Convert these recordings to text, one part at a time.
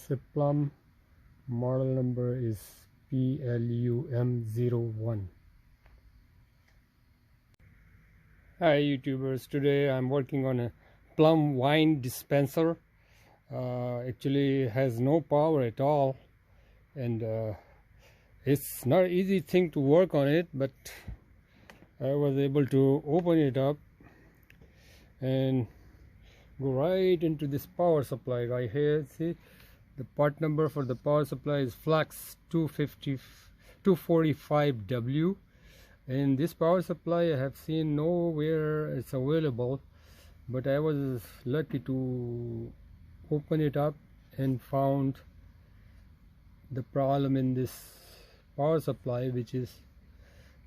The PLUM model number is PLUM01. Hi YouTubers, today I'm working on a PLUM wine dispenser. Actually has no power at all, and it's not an easy thing to work on it, but I was able to open it up and go right into this power supply right here. See, the part number for the power supply is Flux 245W, and this power supply I have seen nowhere it's available, but I was lucky to open it up and found the problem in this power supply, which is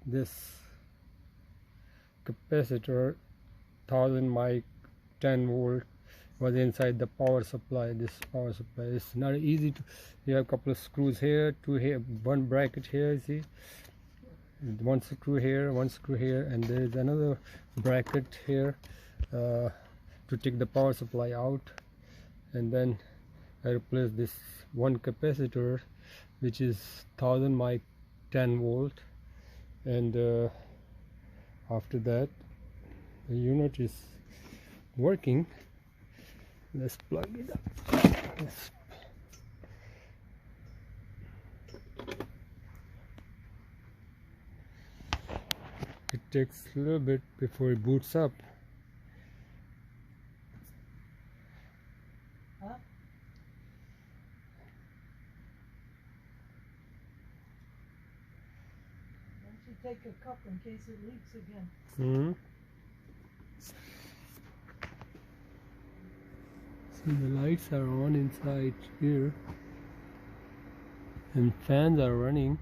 this capacitor 1000 mic 10 volt was inside the power supply. This power supply is not easy to, you have a couple of screws here, two here, one bracket here, see, one screw here, and there is another bracket here to take the power supply out. And then I replaced this one capacitor, which is 1000 mic 10 volt, and after that the unit is working. Let's plug it up. It takes a little bit before it boots up. Huh? Why don't you take a cup in case it leaks again? See, the lights are on inside here and fans are running.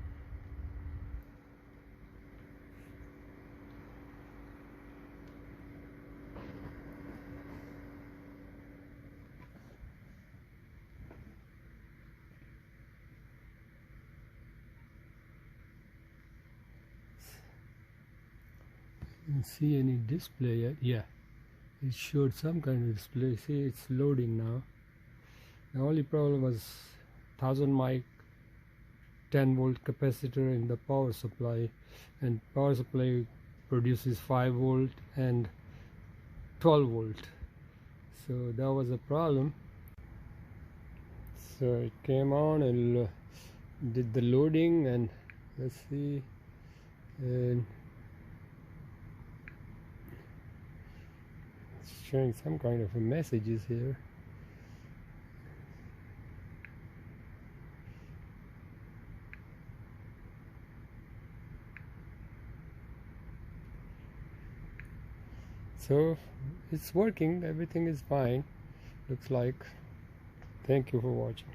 You can see any display yet? Yeah, it showed some kind of display. See, it's loading now. The only problem was 1000 mic 10 volt capacitor in the power supply, and power supply produces 5 volt and 12 volt, so that was a problem. So it came on and did the loading, and let's see, and it's showing some kind of messages here. So it's working, everything is fine, looks like. Thank you for watching.